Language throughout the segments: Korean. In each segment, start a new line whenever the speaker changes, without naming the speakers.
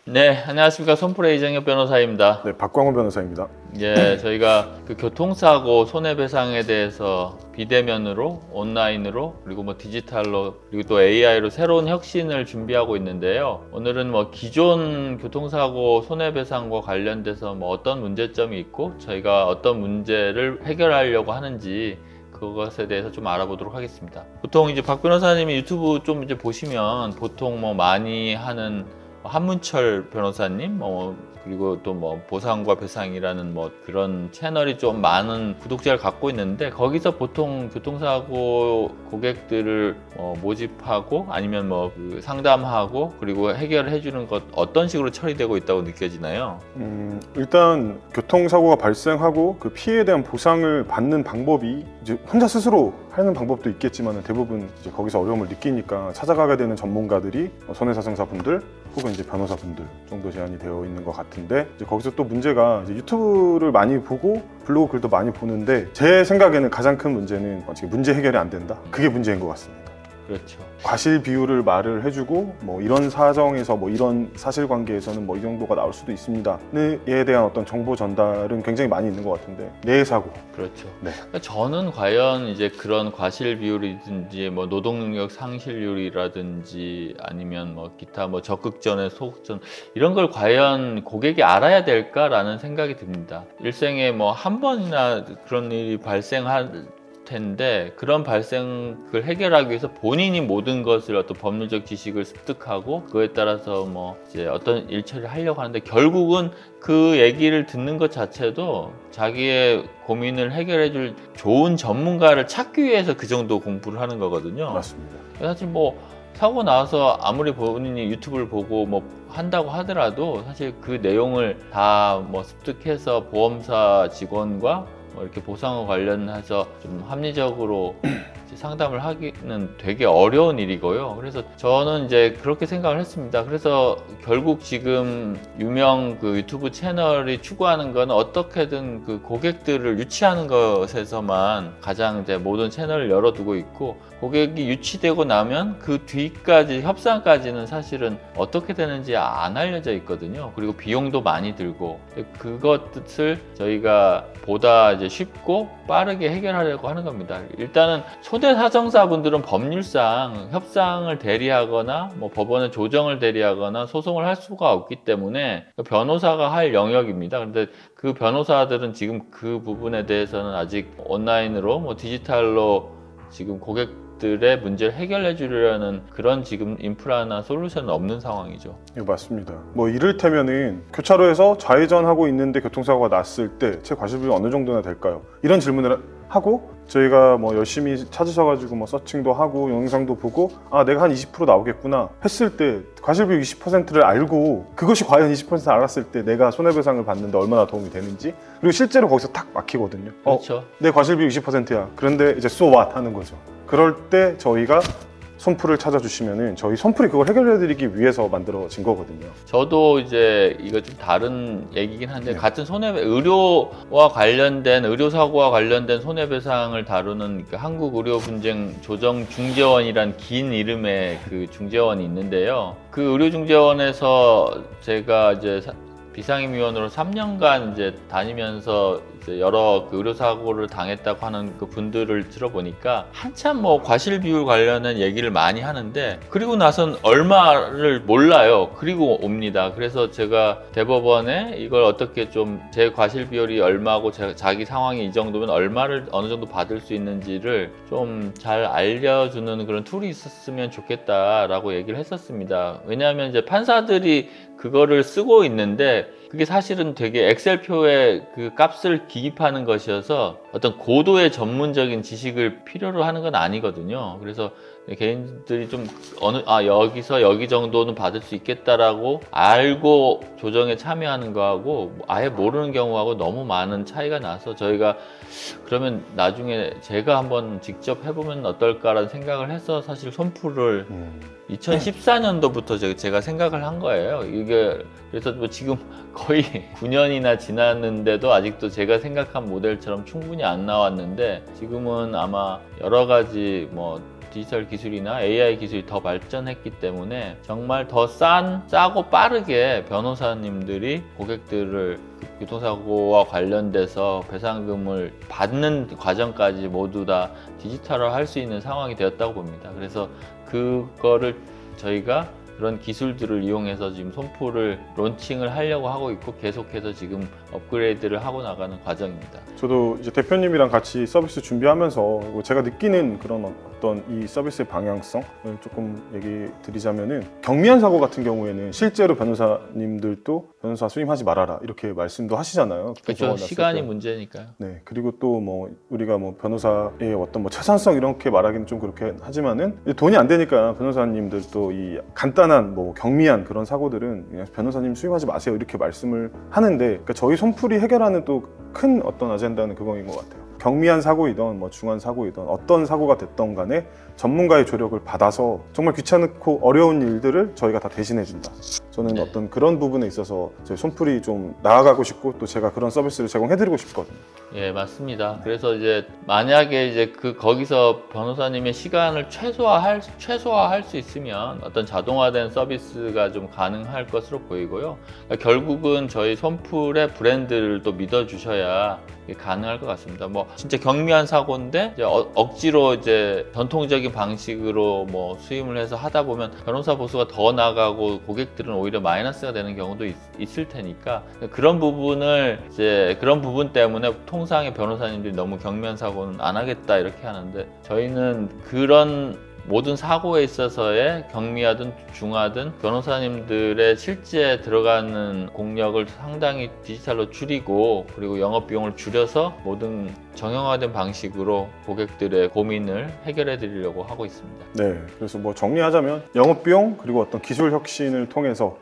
네, 안녕하십니까. 손프레 이정엽 변호사입니다.
네, 박광호 변호사입니다.
예, 저희가 그 교통사고 손해배상에 대해서 비대면으로, 온라인으로, 그리고 뭐 디지털로, 그리고 또 AI로 새로운 혁신을 준비하고 있는데요. 오늘은 뭐 기존 교통사고 손해배상과 관련돼서 뭐 어떤 문제점이 있고, 저희가 어떤 문제를 해결하려고 하는지 그것에 대해서 좀 알아보도록 하겠습니다. 보통 이제 박 변호사님이 유튜브 좀 이제 보시면 보통 뭐 많이 하는 한문철 변호사님, 그리고 또 뭐 보상과 배상이라는 뭐 그런 채널이 좀 많은 구독자를 갖고 있는데, 거기서 보통 교통사고 고객들을 모집하고 아니면 그 상담하고 그리고 해결해 주는 것 어떤 식으로 처리되고 있다고 느껴지나요?
일단 교통사고가 발생하고 그 피해에 대한 보상을 받는 방법이 이제 혼자 스스로 하는 방법도 있겠지만 대부분 이제 거기서 어려움을 느끼니까 찾아가게 되는 전문가들이 손해사상사분들 혹은 이제 변호사분들 정도 제한이 되어 있는 것 같은데, 이제 거기서 또 문제가 이제 유튜브를 많이 보고 블로그 글도 많이 보는데, 제 생각에는 가장 큰 문제는 지금 문제 해결이 안 된다. 그게 문제인 것 같습니다.
그렇죠.
과실 비율을 말을 해주고 뭐 이런 사정에서 뭐 이런 사실관계에서는 뭐 이 정도가 나올 수도 있습니다에 대한 어떤 정보 전달은 굉장히 많이 있는 것 같은데, 내 사고.
그렇죠.
네.
저는 과연 이제 그런 과실 비율이든지 뭐 노동능력 상실률이라든지 아니면 뭐 기타 뭐 적극전에 소극전 이런 걸 과연 고객이 알아야 될까라는 생각이 듭니다. 일생에 뭐 한 번이나 그런 일이 발생할 텐데, 그런 발생을 해결하기 위해서 본인이 모든 것을 어떤 법률적 지식을 습득하고 그거에 따라서 뭐 이제 어떤 일 처리를 하려고 하는데, 결국은 그 얘기를 듣는 것 자체도 자기의 고민을 해결해 줄 좋은 전문가를 찾기 위해서 그 정도 공부를 하는 거거든요.
맞습니다.
사실 뭐 사고 나서 아무리 본인이 유튜브를 보고 뭐 한다고 하더라도 사실 그 내용을 다 뭐 습득해서 보험사 직원과 뭐 이렇게 보상과 관련해서 좀 합리적으로 상담을 하기는 되게 어려운 일이고요. 그래서 저는 이제 그렇게 생각을 했습니다. 그래서 결국 지금 유명 그 유튜브 채널이 추구하는 건 어떻게든 그 고객들을 유치하는 것에서만 가장 이제 모든 채널을 열어두고 있고, 고객이 유치되고 나면 그 뒤까지 협상까지는 사실은 어떻게 되는지 안 알려져 있거든요. 그리고 비용도 많이 들고, 그것을 저희가 보다 이제 쉽고 빠르게 해결하려고 하는 겁니다. 일단은 손해사정사분들은 법률상 협상을 대리하거나 뭐 법원의 조정을 대리하거나 소송을 할 수가 없기 때문에 변호사가 할 영역입니다. 그런데 그 변호사들은 지금 그 부분에 대해서는 아직 온라인으로 뭐 디지털로 지금 고객들의 문제를 해결해 주려는 그런 지금 인프라나 솔루션은 없는 상황이죠.
예, 맞습니다. 뭐 이를테면은 교차로에서 좌회전하고 있는데 교통사고가 났을 때 제 과실비율이 어느 정도나 될까요? 이런 질문을 하고, 저희가 뭐 열심히 찾으셔가지고 뭐 서칭도 하고 영상도 보고 내가 한 20% 나오겠구나 했을 때 과실비율 20%를 알고, 그것이 과연 20% 알았을 때 내가 손해배상을 받는데 얼마나 도움이 되는지, 그리고 실제로 거기서 탁 막히거든요.
그렇죠.
내 과실비율 20%야. 그런데 이제 so what 하는 거죠. 그럴 때 저희가 손풀을 찾아주시면은 저희 손풀이 그걸 해결해드리기 위해서 만들어진 거거든요.
저도 이제 이거 좀 다른 얘기긴 한데,
네.
같은 의료와 관련된 의료사고와 관련된 손해배상을 다루는 그 한국의료분쟁조정중재원이란 긴 이름의 그 중재원이 있는데요. 그 의료중재원에서 제가 이제 비상임위원으로 3년간 이제 다니면서 이제 여러 그 의료사고를 당했다고 하는 그 분들을 들어보니까 한참 뭐 과실비율 관련된 얘기를 많이 하는데, 그리고 나선 얼마를 몰라요. 그리고 옵니다. 그래서 제가 대법원에 이걸 어떻게 좀 제 과실비율이 얼마고 자기 상황이 이 정도면 얼마를 어느 정도 받을 수 있는지를 좀 잘 알려주는 그런 툴이 있었으면 좋겠다라고 얘기를 했었습니다. 왜냐하면 이제 판사들이 그거를 쓰고 있는데, 그게 사실은 되게 엑셀표에 그 값을 기입하는 것이어서 어떤 고도의 전문적인 지식을 필요로 하는 건 아니거든요. 그래서 개인들이 좀 여기서 여기 정도는 받을 수 있겠다라고 알고 조정에 참여하는 거하고 아예 모르는 경우하고 너무 많은 차이가 나서, 저희가 그러면 나중에 제가 한번 직접 해보면 어떨까라는 생각을 해서 사실 손풀을 2014년도부터 제가 생각을 한 거예요. 이게 그래서 뭐 지금 거의 9년이나 지났는데도 아직도 제가 생각한 모델처럼 충분히 안 나왔는데, 지금은 아마 여러 가지 뭐 디지털 기술이나 AI 기술이 더 발전했기 때문에 정말 더 싸고 빠르게 변호사님들이 고객들을 교통사고와 관련돼서 배상금을 받는 과정까지 모두 다 디지털화 할 수 있는 상황이 되었다고 봅니다. 그래서 그거를 저희가 그런 기술들을 이용해서 지금 손풀을 론칭을 하려고 하고 있고 계속해서 지금 업그레이드를 하고 나가는 과정입니다.
저도 이제 대표님이랑 같이 서비스 준비하면서 제가 느끼는 그런 어떤 이 서비스의 방향성을 조금 얘기 드리자면은, 경미한 사고 같은 경우에는 실제로 변호사님들도 변호사 수임하지 말아라 이렇게 말씀도 하시잖아요.
그렇죠. 시간이 문제니까요.
네, 그리고 또 뭐 우리가 뭐 변호사의 어떤 뭐 최선성 이렇게 말하기는 좀 그렇게 하지만은 돈이 안 되니까 변호사님들도 이 간단한 뭐 경미한 그런 사고들은 그냥 변호사님 수임하지 마세요 이렇게 말씀을 하는데, 그러니까 저희 손풀이 해결하는 또 큰 어떤 아젠다는 그거인 것 같아요. 경미한 사고이든 뭐 중한 사고이든 어떤 사고가 됐던 간에 전문가의 조력을 받아서 정말 귀찮고 어려운 일들을 저희가 다 대신해 준다. 저는 어떤 그런 부분에 있어서 저희 손풀이 좀 나아가고 싶고 또 제가 그런 서비스를 제공해드리고 싶거든요.
예, 맞습니다. 그래서 이제 만약에 이제 거기서 변호사님의 시간을 최소화할 수 있으면 어떤 자동화된 서비스가 좀 가능할 것으로 보이고요. 그러니까 결국은 저희 손풀의 브랜드를 또 믿어주셔야 이게 가능할 것 같습니다. 뭐 진짜 경미한 사고인데 이제 억지로 이제 전통적인 방식으로 뭐 수임을 해서 하다 보면 변호사 보수가 더 나가고 고객들은 오히려 마이너스가 되는 경우도 있을 테니까, 그런 부분 때문에 통상의 변호사님들이 너무 경미한 사고는 안 하겠다 이렇게 하는데, 저희는 그런 모든 사고에 있어서의 경미하든 중하든 변호사님들의 실제 들어가는 공력을 상당히 디지털로 줄이고, 그리고 영업비용을 줄여서 모든 정형화된 방식으로 고객들의 고민을 해결해 드리려고 하고 있습니다.
네, 그래서 뭐 정리하자면 영업비용 그리고 어떤 기술 혁신을 통해서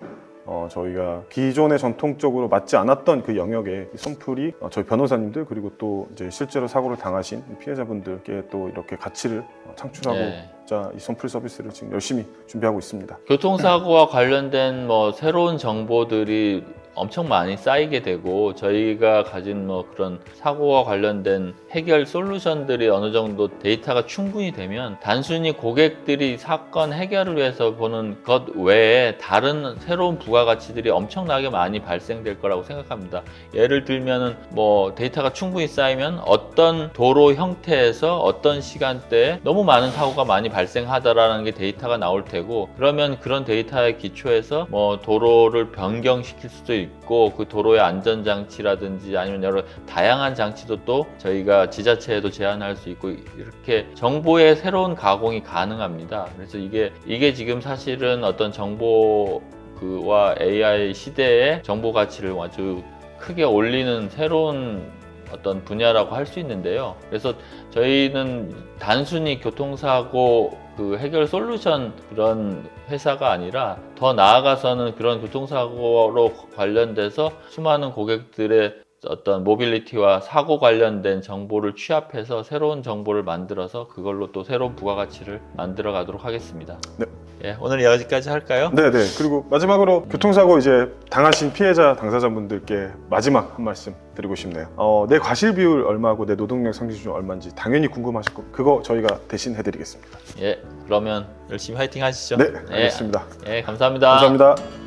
저희가 기존에 전통적으로 맞지 않았던 그 영역에 손풀이 저희 변호사님들 그리고 또 이제 실제로 사고를 당하신 피해자분들께 또 이렇게 가치를 창출하고자 이 손풀 서비스를 지금 열심히 준비하고 있습니다.
교통사고와 관련된 뭐 새로운 정보들이 엄청 많이 쌓이게 되고, 저희가 가진 뭐 그런 사고와 관련된 해결 솔루션들이 어느 정도 데이터가 충분히 되면 단순히 고객들이 사건 해결을 위해서 보는 것 외에 다른 새로운 부가가치들이 엄청나게 많이 발생될 거라고 생각합니다. 예를 들면은 뭐 데이터가 충분히 쌓이면 어떤 도로 형태에서 어떤 시간대에 너무 많은 사고가 많이 발생하다라는 게 데이터가 나올 테고, 그러면 그런 데이터에 기초해서 뭐 도로를 변경시킬 수도 있고, 그 도로의 안전장치라든지 아니면 여러 다양한 장치도 또 저희가 지자체에도 제안할 수 있고, 이렇게 정보의 새로운 가공이 가능합니다. 그래서 이게 지금 사실은 어떤 정보와 AI 시대의 정보 가치를 아주 크게 올리는 새로운 어떤 분야라고 할 수 있는데요. 그래서 저희는 단순히 교통사고 그 해결 솔루션 그런 회사가 아니라 더 나아가서는 그런 교통사고로 관련돼서 수많은 고객들의 어떤 모빌리티와 사고 관련된 정보를 취합해서 새로운 정보를 만들어서 그걸로 또 새로운 부가가치를 만들어 가도록 하겠습니다.
네.
예, 오늘 여기까지 할까요?
네네. 그리고 마지막으로 교통사고 이제 당하신 피해자 당사자분들께 마지막 한 말씀 드리고 싶네요. 내 과실 비율 얼마고 내 노동력 상실 수준 얼마인지 당연히 궁금하실 거, 그거 저희가 대신 해드리겠습니다.
예, 그러면 열심히 화이팅 하시죠.
네, 알겠습니다.
예, 감사합니다.
감사합니다.